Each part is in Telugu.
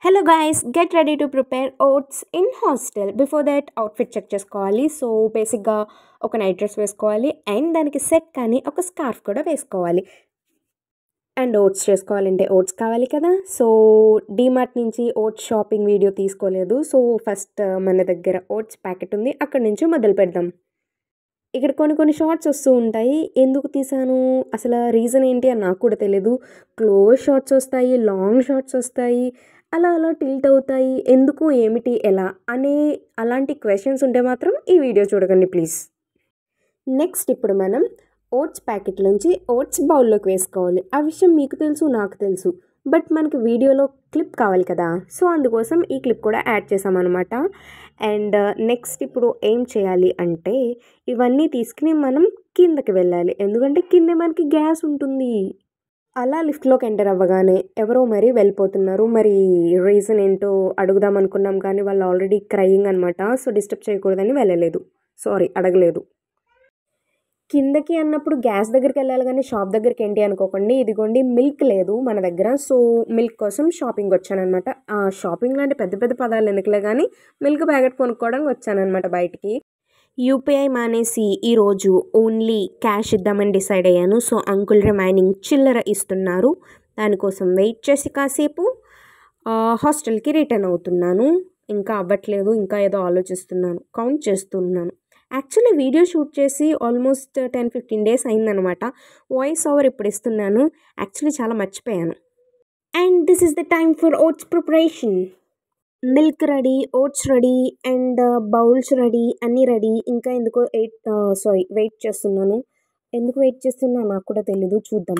Hello guys, get ready to prepare oats in hostel. Before that outfit check చేసుకోవాలి. సో బేసిక్గా ఒక నైట్ డ్రెస్ వేసుకోవాలి అండ్ దానికి సెట్ కానీ ఒక స్కార్ఫ్ కూడా వేసుకోవాలి. అండ్ ఓట్స్ చేసుకోవాలంటే ఓట్స్ కావాలి కదా. సో డీమార్ట్ నుంచి ఓట్స్ షాపింగ్ వీడియో తీసుకోలేదు. సో ఫస్ట్ మన దగ్గర ఓట్స్ ప్యాకెట్ ఉంది, అక్కడ నుంచి మొదలు పెడదాం. ఇక్కడ కొన్ని షార్ట్స్ వస్తూ ఉంటాయి. ఎందుకు తీసాను అసలు రీజన్ ఏంటి అని నాకు కూడా తెలియదు. క్లోజ్ షార్ట్స్ వస్తాయి, లాంగ్ షార్ట్స్ వస్తాయి, అలా టిల్ట్ అవుతాయి. ఎందుకు, ఏమిటి, ఎలా అనే అలాంటి క్వశ్చన్స్ ఉంటే మాత్రం ఈ వీడియో చూడకండి ప్లీజ్. నెక్స్ట్ ఇప్పుడు మనం ఓట్స్ ప్యాకెట్ నుంచి ఓట్స్ బౌల్లోకి వేసుకోవాలి. ఆ విషయం మీకు తెలుసు, నాకు తెలుసు, బట్ మనకి వీడియోలో క్లిప్ కావాలి కదా. సో అందుకోసం ఈ క్లిప్ కూడా యాడ్ చేసామన్నమాట. అండ్ నెక్స్ట్ ఇప్పుడు ఏం చేయాలి అంటే ఇవన్నీ తీసుకుని మనం కిందకి వెళ్ళాలి, ఎందుకంటే కింద మనకి గ్యాస్ ఉంటుంది. అలా లిఫ్ట్లోకి ఎంటర్ అవ్వగానే ఎవరో మరి వెళ్ళిపోతున్నారు. మరి రీజన్ ఏంటో అడుగుదాం అనుకున్నాం కానీ వాళ్ళు ఆల్రెడీ క్రయింగ్ అనమాట. సో డిస్టర్బ్ చేయకూడదని వెళ్ళలేదు, అడగలేదు. కిందకి అన్నప్పుడు గ్యాస్ దగ్గరికి వెళ్ళాలి కానీ షాప్ దగ్గరికి ఏంటి అనుకోకండి. ఇదిగోండి మిల్క్ లేదు మన దగ్గర, సో మిల్క్ కోసం షాపింగ్ వచ్చానమాట. షాపింగ్ లాంటి పెద్ద పెద్ద పదాలు ఎందుకులే కానీ మిల్క్ ప్యాకెట్ కొనుక్కోవడానికి వచ్చానమాట బయటికి. యూపీఐ మానేసి ఈరోజు ఓన్లీ క్యాష్ ఇద్దామని డిసైడ్ అయ్యాను. సో అంకుల్ రిమైనింగ్ చిల్లర ఇస్తున్నారు, దానికోసం వెయిట్ చేసి కాసేపు హాస్టల్కి రిటర్న్ అవుతున్నాను. ఇంకా అవ్వట్లేదు, ఇంకా ఏదో ఆలోచిస్తున్నాను, కౌంట్ చేస్తున్నాను. యాక్చువల్లీ వీడియో షూట్ చేసి ఆల్మోస్ట్ 10-15 డేస్ అయిందనమాట. వాయిస్ ఓవర్ ఇప్పుడు ఇస్తున్నాను. యాక్చువల్లీ చాలా మర్చిపోయాను. And this is the time for oats preparation. Milk ready, oats ready and bowls ready, అన్నీ రెడీ. ఇంకా ఎందుకో వెయిట్ చేస్తున్నాను. ఎందుకు వెయిట్ చేస్తున్నా నాకు కూడా తెలీదు, చూద్దాం.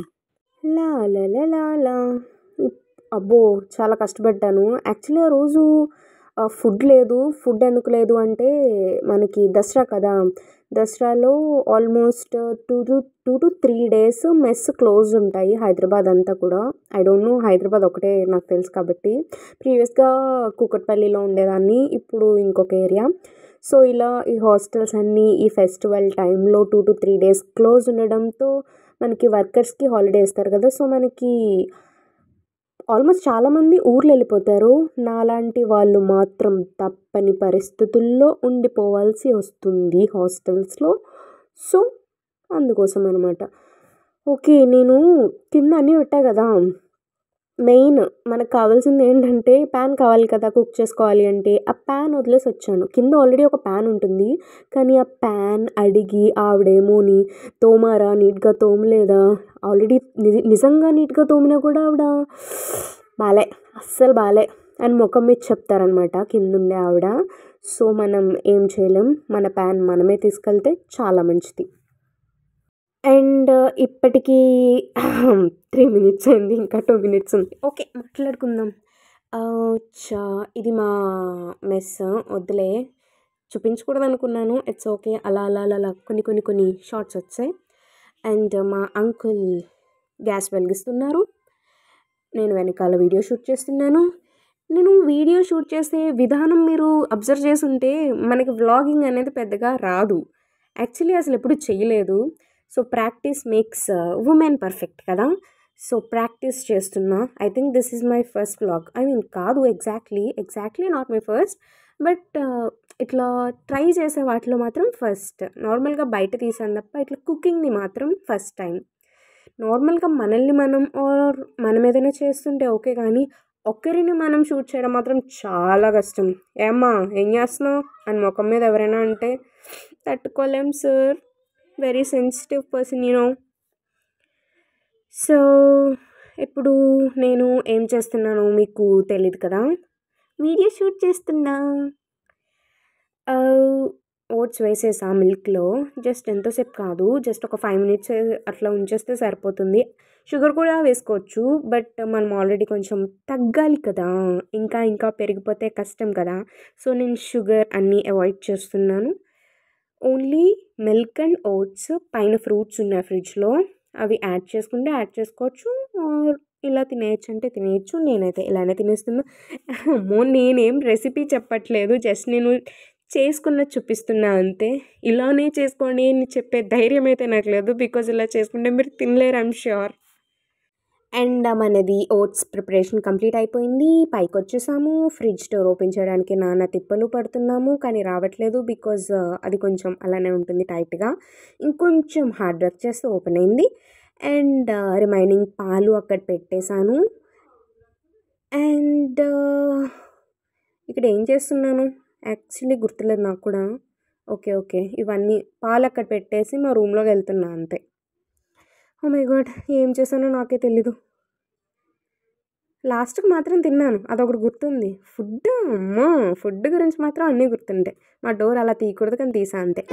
లా లా లా లా లా. అబ్బో చాలా కష్టపడ్డాను. యాక్చువల్లీ ఆ రోజు ఫుడ్ లేదు. ఫుడ్ ఎందుకు లేదు అంటే మనకి దసరా కదా, దసరాలో ఆల్మోస్ట్ 2-3 డేస్ మెస్ క్లోజ్ ఉంటాయి హైదరాబాద్ అంతా కూడా. ఐ డోంట్ నో, హైదరాబాద్ ఒకటే నాకు తెలుసు కాబట్టి. ప్రీవియస్గా కూకట్పల్లిలో ఉండేదాన్ని, ఇప్పుడు ఇంకొక ఏరియా. సో ఇలా ఈ హాస్టల్స్ అన్నీ ఈ ఫెస్టివల్ టైంలో 2-3 డేస్ క్లోజ్ ఉండడంతో మనకి వర్కర్స్కి హాలిడే ఇస్తారు కదా. సో మనకి ఆల్మోస్ట్ చాలామంది ఊర్లు వెళ్ళిపోతారు. నాలాంటి వాళ్ళు మాత్రం తప్పని పరిస్థితుల్లో ఉండిపోవాల్సి వస్తుంది హాస్టల్స్లో. సో అందుకోసం అనమాట. ఓకే, నేను కింద అన్నీ పెట్టా కదా. మెయిన్ మనకు కావాల్సింది ఏంటంటే ప్యాన్ కావాలి కదా కుక్ చేసుకోవాలి అంటే. ఆ ప్యాన్ వదిలేసి వచ్చాను. కింద ఆల్రెడీ ఒక ప్యాన్ ఉంటుంది, కానీ ఆ ప్యాన్ అడిగి ఆవిడేమోని తోమారా, నీట్గా తోమలేదా, ఆల్రెడీ నిజంగా నీట్గా తోమినా కూడా ఆవిడ బాలే, అస్సలు బాలే అని ముఖం మీద చెప్తారనమాట కిందుండే ఆవిడ. సో మనం ఏం చేయలేం, మన ప్యాన్ మనమే తీసుకెళ్తే చాలా మంచిది. అండ్ ఇప్పటికీ 3 మినిట్స్ అయింది, ఇంకా 2 మినిట్స్ ఉంది. ఓకే మాట్లాడుకుందాం. ఇది మా మెస్, వద్దులే చూపించకూడదు అనుకున్నాను. ఇట్స్ ఓకే, అలా కొన్ని షార్ట్స్ వచ్చాయి. అండ్ మా అంకుల్ గ్యాస్ వెలిగిస్తున్నారు, నేను వెనకాల వీడియో షూట్ చేస్తున్నాను. నేను వీడియో షూట్ చేసే విధానం మీరు అబ్జర్వ్ చేసి ఉంటే మనకి వ్లాగింగ్ అనేది పెద్దగా రాదు. యాక్చువల్లీ అసలు ఎప్పుడు చేయలేదు. So practice makes women perfect కదా. సో ప్రాక్టీస్ చేస్తున్నా. I think this is my first vlog. I mean కాదు, exactly not my first, but ఇట్లా ట్రై చేసే వాటిలో మాత్రం ఫస్ట్. నార్మల్గా బయట తీసాను తప్ప ఇట్లా కుకింగ్ని మాత్రం ఫస్ట్ టైం. నార్మల్గా మనల్ని మనం ఏదైనా చేస్తుంటే ఓకే, కానీ ఒకరిని మనం షూట్ చేయడం మాత్రం చాలా కష్టం. ఏమ్మా ఏం చేస్తున్నావు అని ముఖం మీద ఎవరైనా అంటే తట్టుకోలేం sir, very sensitive person you know. So ఇప్పుడు నేను ఏం చేస్తున్నానో మీకు తెలియదు కదా, వీడియో షూట్ చేస్తున్నా. ఓట్స్ వేసేసా మిల్క్లో. జస్ట్ ఎంతోసేపు కాదు, జస్ట్ ఒక 5 మినిట్స్ అట్లా ఉంచేస్తే సరిపోతుంది. షుగర్ కూడా వేసుకోవచ్చు, బట్ మనం ఆల్రెడీ కొంచెం తగ్గాలి కదా, ఇంకా పెరిగిపోతే కష్టం కదా. సో నేను షుగర్ అన్నీ అవాయిడ్ చేస్తున్నాను. ఓన్లీ మిల్క్ అండ్ ఓట్స్, పైన ఫ్రూట్స్ ఉన్నాయి ఫ్రిడ్జ్లో, అవి యాడ్ చేసుకోవచ్చు. ఇలా తినేయచ్చు అంటే తినేయచ్చు. నేనైతే ఇలానే తినేస్తున్నా. అమ్మో, నేనేం రెసిపీ చెప్పట్లేదు, జస్ట్ నేను చేసుకున్నది చూపిస్తున్నా అంతే. ఇలానే చేసుకోండి అని చెప్పే ధైర్యం అయితే నాకు లేదు, బికాజ్ ఇలా చేసుకుంటే మీరు తినలేరు ఐమ్ ష్యూర్. అండ్ మనది ఓట్స్ ప్రిపరేషన్ కంప్లీట్ అయిపోయింది. పైకొచ్చేసాము. ఫ్రిడ్జ్ డోర్ ఓపెన్ చేయడానికి నానా తిప్పలు పడుతున్నాము. కానీ రావట్లేదు. బికాజ్ అది కొంచెం అలానే ఉంటుంది టైట్‌గా. ఇంకొంచెం హార్డ్ వర్క్ చేస్తే ఓపెన్ అయింది. అండ్ రిమైనింగ్ పాలు అక్కడ పెట్టేశాను. అండ్ ఇక్కడ ఏం చేస్తున్నాను యాక్చువల్లీ గుర్తులేదు నాకు కూడా. ఓకే. ఇవన్నీ పాలు అక్కడ పెట్టేసి మా రూమ్‌లోకి వెళ్తున్నా అంతే. Oh my god! ఏం చేశానో నాకే తెలీదు. లాస్ట్‌కి మాత్రం తిన్నాను. అదొకటి గుర్తుంది. ఫుడ్ అమ్మో! ఫుడ్ గురించి మాత్రం అన్నీ గుర్తుంటాయి. మా డోర్ అలా తీయకూడదు కానీ తీసా అంతే.